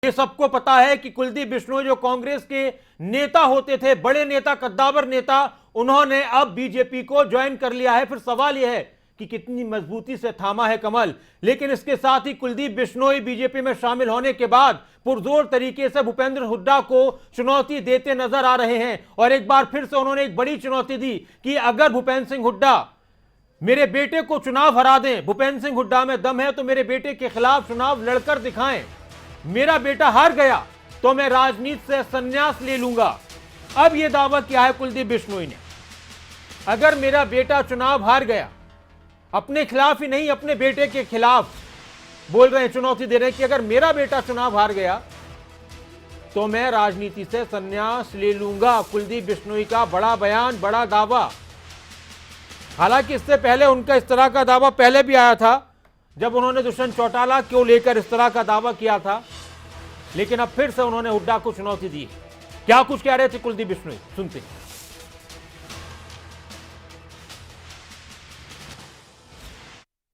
ये सबको पता है कि कुलदीप बिश्नोई जो कांग्रेस के नेता होते थे, बड़े नेता, कद्दावर नेता, उन्होंने अब बीजेपी को ज्वाइन कर लिया है। फिर सवाल यह है कि कितनी मजबूती से थामा है कमल। लेकिन इसके साथ ही कुलदीप बिश्नोई बीजेपी में शामिल होने के बाद पुरजोर तरीके से भूपेंद्र हुड्डा को चुनौती देते नजर आ रहे हैं। और एक बार फिर से उन्होंने एक बड़ी चुनौती दी कि अगर भूपेंद्र सिंह हुड्डा मेरे बेटे को चुनाव हरा दें, भूपेंद्र सिंह हुड्डा में दम है तो मेरे बेटे के खिलाफ चुनाव लड़कर दिखाएं। मेरा बेटा हार गया तो मैं राजनीति से संन्यास ले लूंगा। अब यह दावा किया है कुलदीप बिश्नोई ने, अगर मेरा बेटा चुनाव हार गया, अपने खिलाफ ही नहीं अपने बेटे के खिलाफ बोल रहे हैं, चुनौती दे रहे हैं कि अगर मेरा बेटा चुनाव हार गया तो मैं राजनीति से संन्यास ले लूंगा। कुलदीप बिश्नोई का बड़ा बयान, बड़ा दावा। हालांकि इससे पहले उनका इस तरह का दावा पहले भी आया था, जब उन्होंने दुष्यंत चौटाला को लेकर इस तरह का दावा किया था। लेकिन अब फिर से उन्होंने हुड्डा को चुनौती दी। क्या कुछ कह रहे थे कुलदीप बिश्नोई, सुनते हैं।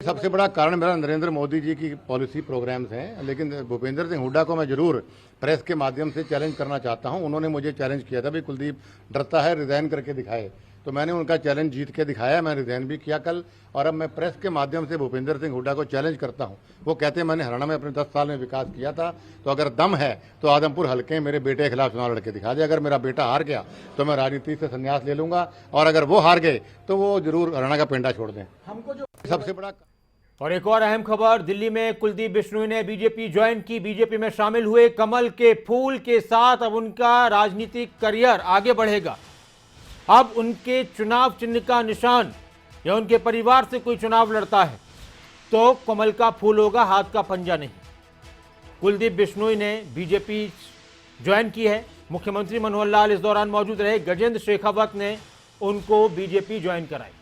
सबसे बड़ा कारण मेरा नरेंद्र मोदी जी की पॉलिसी प्रोग्राम्स हैं, लेकिन भूपेंद्र सिंह हुड्डा को मैं जरूर प्रेस के माध्यम से चैलेंज करना चाहता हूं। उन्होंने मुझे चैलेंज किया था, भाई कुलदीप डरता है, रिजाइन करके दिखाए। तो मैंने उनका चैलेंज जीत के दिखाया, मैं रिजाइन भी किया कल। और अब मैं प्रेस के माध्यम से भूपेंद्र सिंह हुड्डा को चैलेंज करता हूं। वो कहते हैं मैंने हरियाणा में अपने 10 साल में विकास किया था, तो अगर दम है तो आदमपुर हल्के मेरे बेटे के खिलाफ चुनाव लड़के दिखा दे। अगर मेरा बेटा हार गया तो मैं राजनीति से संन्यास ले लूंगा, और अगर वो हार गए तो वो जरूर हरियाणा का पेंडा छोड़ दें। हमको जो सबसे बड़ा और एक और अहम खबर, दिल्ली में कुलदीप बिश्नोई ने बीजेपी ज्वाइन की, बीजेपी में शामिल हुए। कमल के फूल के साथ अब उनका राजनीतिक करियर आगे बढ़ेगा। अब उनके चुनाव चिन्ह का निशान या उनके परिवार से कोई चुनाव लड़ता है तो कमल का फूल होगा, हाथ का पंजा नहीं। कुलदीप बिश्नोई ने बीजेपी ज्वाइन की है। मुख्यमंत्री मनोहर लाल इस दौरान मौजूद रहे। गजेंद्र शेखावत ने उनको बीजेपी ज्वाइन कराई।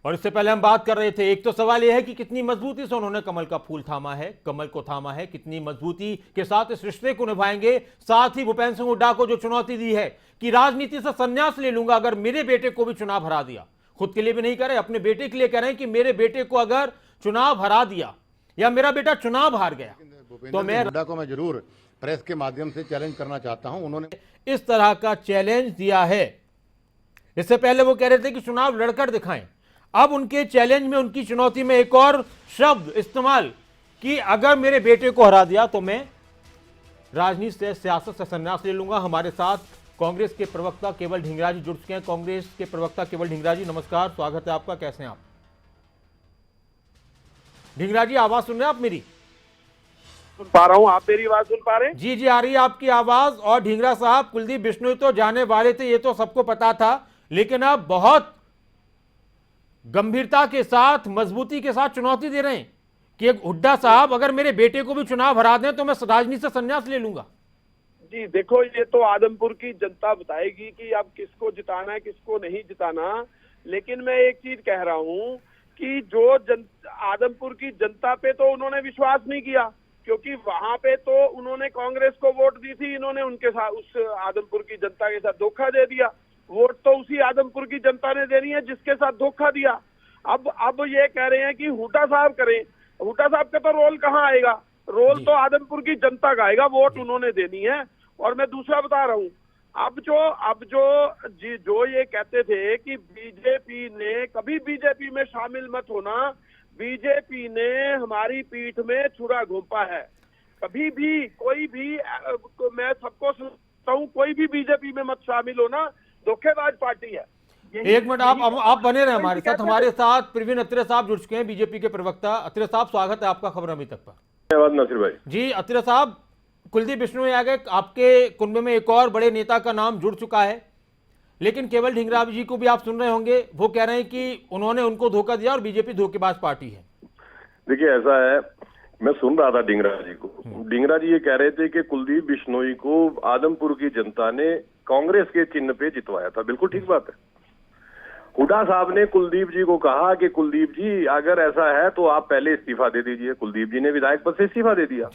और इससे पहले हम बात कर रहे थे, एक तो सवाल यह है कि कितनी मजबूती से उन्होंने कमल का फूल थामा है, कमल को थामा है, कितनी मजबूती के साथ इस रिश्ते को निभाएंगे। साथ ही भूपेंद्र सिंह हुड्डा को जो चुनौती दी है कि राजनीति से संन्यास ले लूंगा अगर मेरे बेटे को भी चुनाव हरा दिया। खुद के लिए भी नहीं कह रहे, अपने बेटे के लिए कह रहे हैं कि मेरे बेटे को अगर चुनाव हरा दिया या मेरा बेटा चुनाव हार गया तो मैं हुड्डा को मैं जरूर प्रेस के माध्यम से चैलेंज करना चाहता हूं। उन्होंने इस तरह का चैलेंज दिया है। इससे पहले वो कह रहे थे कि चुनाव लड़कर दिखाएं। अब उनके चैलेंज में, उनकी चुनौती में एक और शब्द इस्तेमाल कि अगर मेरे बेटे को हरा दिया तो मैं राजनीति से, सियासत से संन्यास ले लूंगा। हमारे साथ कांग्रेस के प्रवक्ता केवल ढींगरा जी जुड़ चुके हैं। कांग्रेस के प्रवक्ता केवल ढींगरा जी, नमस्कार, स्वागत है आपका। कैसे हैं आप? ढींगरा जी, आवाज सुन रहे हैं आप मेरी? सुन पा रहा हूं, आप मेरी आवाज सुन पा रहे हैं? जी जी, आ रही है आपकी आवाज। और ढींगरा साहब, कुलदीप बिश्नोई तो जाने वाले थे, ये तो सबको पता था, लेकिन अब बहुत गंभीरता के साथ, मजबूती के साथ चुनौती दे रहे हैं कि हुड्डा साहब अगर मेरे बेटे को भी चुनाव हरा दें तो मैं राजनीति से संन्यास ले लूंगा। जी देखो, ये तो आदमपुर की जनता बताएगी कि अब किसको जिताना है, किसको नहीं जिताना। लेकिन मैं एक चीज कह रहा हूं कि जो आदमपुर की जनता पे तो उन्होंने विश्वास नहीं किया, क्योंकि वहां पे तो उन्होंने कांग्रेस को वोट दी थी, इन्होंने उनके साथ, उस आदमपुर की जनता के साथ धोखा दे दिया। वोट तो उसी आदमपुर की जनता ने देनी है जिसके साथ धोखा दिया। अब ये कह रहे हैं कि हुड्डा साहब करें। हुड्डा साहब का तो रोल कहाँ आएगा? रोल तो आदमपुर की जनता का आएगा, वोट उन्होंने देनी है। और मैं दूसरा बता रहा हूँ, अब जो ये कहते थे कि बीजेपी ने, कभी बीजेपी में शामिल मत होना, बीजेपी ने हमारी पीठ में छुरा घोंपा है। कभी भी कोई भी, मैं सबको सुनता हूँ, कोई भी बीजेपी में मत शामिल होना, धोखेबाज पार्टी है। एक मिनट, आप बने रहे हमारे साथ। हमारे साथ प्रवीण अत्रे साहब जुड़ चुके हैं, बीजेपी के प्रवक्ता। अत्रे साहब, स्वागत है आपका खबर अभी तक पर। धन्यवाद नासिर भाई। जी अत्रे साहब, कुलदीप बिश्नोई आ गए, आपके कुंभ में एक और बड़े नेता का नाम जुड़ चुका है, लेकिन केवल ढींगरा जी को भी आप सुन रहे होंगे, वो कह रहे हैं कि उन्होंने उनको धोखा दिया और बीजेपी धोखेबाज पार्टी है। देखिए, ऐसा है, मैं सुन रहा था ढींगरा जी को। ढींगरा जी ये कह रहे थे कि कुलदीप बिश्नोई को आदमपुर की जनता ने कांग्रेस के चिन्ह पे जितवाया था। बिल्कुल ठीक बात है। हुड्डा साहब ने कुलदीप जी को कहा कि कुलदीप जी अगर ऐसा है तो आप पहले इस्तीफा दे दीजिए। कुलदीप जी ने विधायक पद से इस्तीफा दे दिया।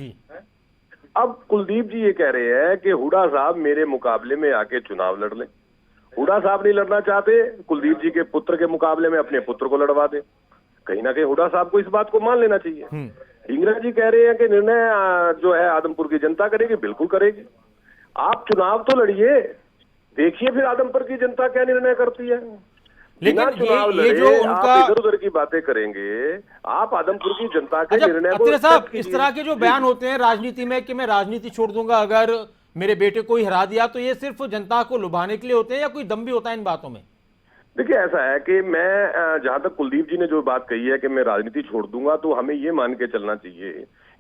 अब कुलदीप जी ये कह रहे हैं कि हुड्डा साहब मेरे मुकाबले में आके चुनाव लड़ लें। हुड्डा साहब नहीं लड़ना चाहते, कुलदीप जी के पुत्र के मुकाबले में अपने पुत्र को लड़वा दें। कहीं ना कहीं हुड्डा साहब को इस बात को मान लेना चाहिए। ढींगरा जी कह रहे हैं कि निर्णय जो है आदमपुर की जनता करेगी, बिल्कुल करेगी। आप चुनाव तो लड़िए, देखिए फिर आदमपुर की जनता क्या निर्णय करती है। लेकिन चुनाव ये जो लड़े, उनका आप इधर उधर की बातें करेंगे, आप आदमपुर की जनता के अच्छा, निर्णय को अत्रे साहब, accept इस कीजिए। तरह के जो बयान होते हैं राजनीति में कि मैं राजनीति छोड़ दूंगा अगर मेरे बेटे को ही हरा दिया, तो ये सिर्फ जनता को लुभाने के लिए होते हैं या कोई दम भी होता है इन बातों में? देखिए ऐसा है कि मैं जहां तक कुलदीप जी ने जो बात कही है कि मैं राजनीति छोड़ दूंगा, तो हमें ये मान के चलना चाहिए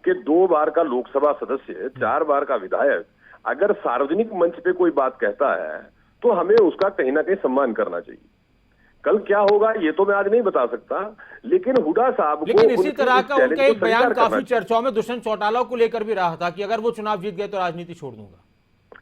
कि 2 बार का लोकसभा सदस्य, 4 बार का विधायक अगर सार्वजनिक मंच पे कोई बात कहता है तो हमें उसका कहीं ना कहीं सम्मान करना चाहिए। कल क्या होगा ये तो मैं आज नहीं बता सकता, लेकिन हुड्डा साहब को, लेकिन इसी तरह का चैलेंज उनका को एक बयान स्वीकार करना काफी चाहिए। चर्चाओं में दुष्यंत चौटाला को लेकर भी रहा था कि अगर वो चुनाव जीत गए तो राजनीति छोड़ दूंगा।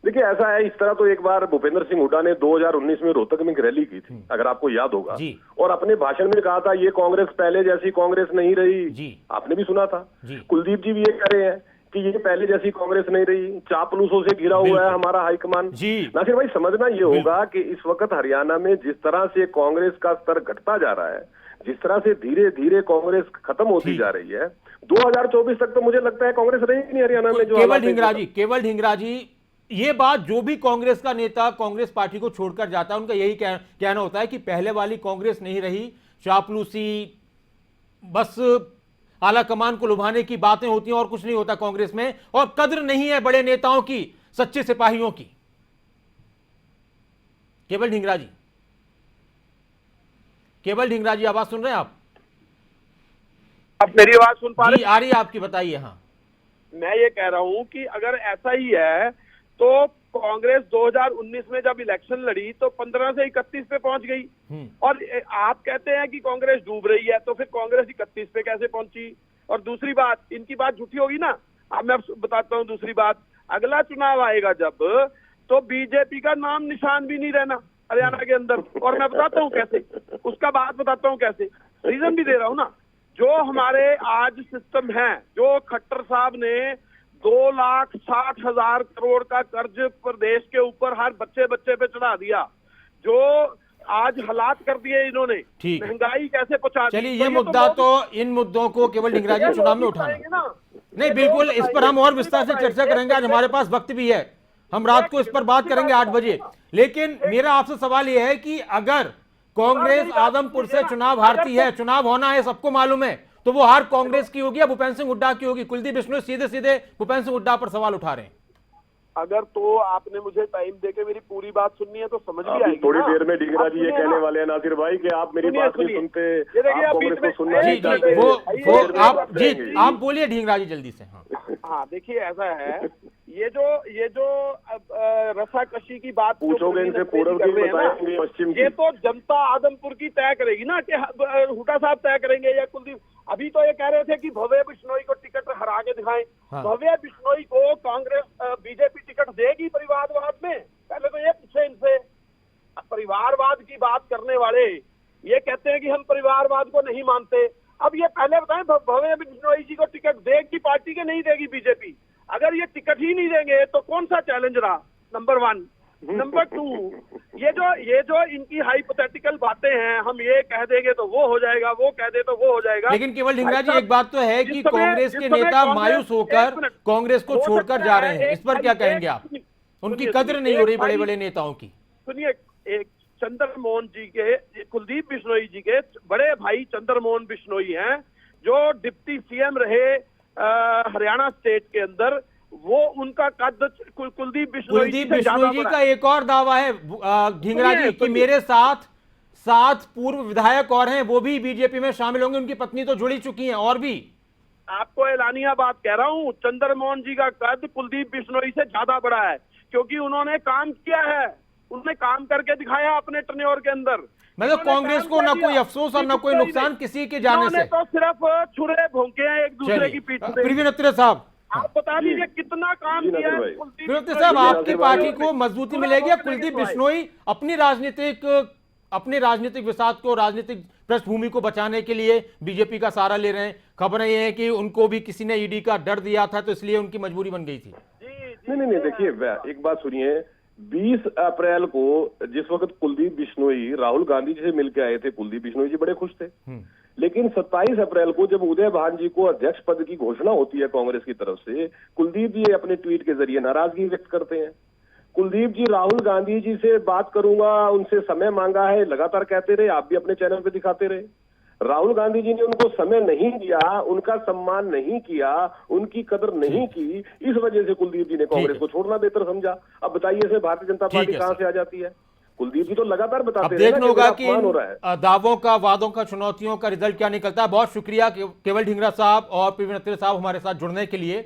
देखिए ऐसा है, इस तरह तो एक बार भूपेंद्र सिंह हुड्डा ने 2019 में रोहतक में एक रैली की थी, अगर आपको याद होगा, जी। और अपने भाषण में कहा था ये कांग्रेस पहले जैसी कांग्रेस नहीं रही। जी। आपने भी सुना था। जी। कुलदीप जी भी ये कह रहे हैं कि ये पहले जैसी कांग्रेस नहीं रही, चापलूसों से घिरा हुआ है हमारा हाईकमान। जी। नासिर भाई समझना ये होगा कि इस वक्त हरियाणा में जिस तरह से कांग्रेस का स्तर घटता जा रहा है, जिस तरह से धीरे धीरे कांग्रेस खत्म होती जा रही है, 2024 तक तो मुझे लगता है कांग्रेस रहेगी नहीं हरियाणा में। जो केवल ढींगरा जी, ये बात जो भी कांग्रेस का नेता कांग्रेस पार्टी को छोड़कर जाता है उनका यही कहना होता है कि पहले वाली कांग्रेस नहीं रही, चापलूसी, बस आला कमान को लुभाने की बातें होती हैं और कुछ नहीं होता कांग्रेस में, और कद्र नहीं है बड़े नेताओं की, सच्चे सिपाहियों की। केवल ढींगरा जी आवाज सुन रहे हैं आप? आप मेरी आवाज सुन पा रहे जी आ रही है आपकी, बताइए। हाँ, मैं ये कह रहा हूं कि अगर ऐसा ही है तो कांग्रेस 2019 में जब इलेक्शन लड़ी तो 15 से 31 पे पहुंच गई, और आप कहते हैं कि कांग्रेस डूब रही है, तो फिर कांग्रेस 31 पे कैसे पहुंची? और दूसरी बात, इनकी बात झूठी होगी ना। अब मैं बताता हूं दूसरी बात, अगला चुनाव आएगा जब, तो बीजेपी का नाम निशान भी नहीं रहना हरियाणा के अंदर। और मैं बताता हूं कैसे, उसका बात बताता हूं कैसे, रीजन भी दे रहा हूं ना। जो हमारे आज सिस्टम है, जो खट्टर साहब ने 2,60,000 करोड़ का कर्ज प्रदेश के ऊपर हर बच्चे पे चढ़ा दिया, जो आज हालात कर दिए इन्होंने, महंगाई कैसे पहुंचा दी। चलिए ये मुद्दा तो इन मुद्दों को केवल ढींगरा जी चुनाव में उठाना नहीं, बिल्कुल इस पर हम और विस्तार से चर्चा करेंगे। आज हमारे पास वक्त भी है, हम रात को इस पर बात करेंगे 8 बजे। लेकिन मेरा आपसे सवाल यह है कि अगर कांग्रेस आदमपुर से चुनाव हारती है, चुनाव होना है सबको मालूम है, तो वो हार कांग्रेस की होगी या भूपेंद्र सिंह हुड्डा की होगी? कुलदीप बिश्नोई सीधे सीधे भूपेंद्र सिंह हुड्डा पर सवाल उठा रहे हैं। अगर तो आपने मुझे टाइम देके मेरी पूरी बात सुननी है तो समझ भी आएगी। थोड़ी देर में ढींगरा जी ये कहने वाले हैं नासिर भाई कि आप मेरी बात नहीं सुनते, आप कांग्रेस को सुनना नहीं चाहते। वो आप बोलिए ढींगरा जी जल्दी से। हाँ देखिए ऐसा है, ये जो रसाकशी की बात पूछोगे इनसे, पूर्व की बताएंगे, पश्चिम की, ये तो जनता आदमपुर की तय करेगी ना कि हुड्डा साहब तय करेंगे या कुलदीप। अभी तो ये कह रहे थे कि भव्य बिश्नोई को टिकट हरा के दिखाएं। हाँ। भव्य बिश्नोई को कांग्रेस बीजेपी टिकट देगी परिवारवाद में? पहले तो ये पूछे इनसे। परिवारवाद की बात करने वाले ये कहते हैं कि हम परिवारवाद को नहीं मानते। अब ये पहले बताएं, भव्य बिश्नोई जी को टिकट देगी पार्टी के, नहीं देगी बीजेपी? अगर ये टिकट ही नहीं देंगे तो कौन सा चैलेंज रहा? नंबर 1। नंबर 2, ये जो इनकी हाइपोथेटिकल बातें हैं, हम ये कह देंगे तो वो हो जाएगा, वो कह दे तो वो हो जाएगा। लेकिन केवल ढींगरा जी एक बात तो है कि कांग्रेस के नेता मायूस होकर कांग्रेस को छोड़कर जा रहे हैं, इस पर क्या कहेंगे आप? उनकी कद्र नहीं हो रही बड़े बड़े नेताओं की। सुनिए, एक चंद्रमोहन जी के, कुलदीप बिश्नोई जी के बड़े भाई चंद्रमोहन बिश्नोई हैं, जो डिप्टी सीएम रहे हरियाणा स्टेट के अंदर, वो उनका कद कुलदीप बिश्नोई जी का एक और दावा है ढींगरा जी कि मेरे साथ पूर्व विधायक और हैं, वो भी बीजेपी में शामिल होंगे, उनकी पत्नी तो जुड़ी चुकी हैं और भी। आपको एलानिया बात कह रहा हूं, चंद्रमोहन जी का कद कुलदीप बिश्नोई से ज्यादा बड़ा है, क्योंकि उन्होंने काम किया है, उन्होंने काम करके दिखाया अपने टर्न्योर के अंदर। मतलब कांग्रेस को ना कोई अफसोस और ना कोई नुकसान किसी के जाने से, तो सिर्फ छुरे भोंके हैं एक दूसरे की पीठ पे। प्रवीण अत्रे साहब, आप बता दीजिए कितना काम किया है प्रवीण अत्रे साहब, आपकी पार्टी को मजबूती मिलेगी या कुलदीप बिश्नोई अपने राजनीतिक विसात को, राजनीतिक पृष्ठभूमि को बचाने के लिए बीजेपी का सहारा ले रहे हैं? खबरें ये हैं कि उनको भी किसी ने ईडी का डर दिया था, तो इसलिए उनकी मजबूरी बन गई थी। नहीं, देखिए एक बात सुनिए, 20 अप्रैल को जिस वक्त कुलदीप बिश्नोई राहुल गांधी जी से मिलकर आए थे, कुलदीप बिश्नोई जी बड़े खुश थे। लेकिन 27 अप्रैल को जब उदय भान जी को अध्यक्ष पद की घोषणा होती है कांग्रेस की तरफ से, कुलदीप जी अपने ट्वीट के जरिए नाराजगी व्यक्त करते हैं। कुलदीप जी राहुल गांधी जी से बात करूंगा, उनसे समय मांगा है, लगातार कहते रहे, आप भी अपने चैनल पे दिखाते रहे। राहुल गांधी जी ने उनको समय नहीं दिया, उनका सम्मान नहीं किया, उनकी कदर नहीं की, इस वजह से कुलदीप जी ने कांग्रेस को छोड़ना बेहतर समझा। अब बताइए इसमें भारतीय जनता पार्टी कहां से आ जाती है? कुलदीप जी तो लगातार बताते अब रहे देखना होगा कि अपमान हो रहा है। दावों का, वादों का, चुनौतियों का रिजल्ट क्या निकलता है। बहुत शुक्रिया केवल ढींगरा साहब और प्रवीण अत्रे साहब हमारे साथ जुड़ने के लिए।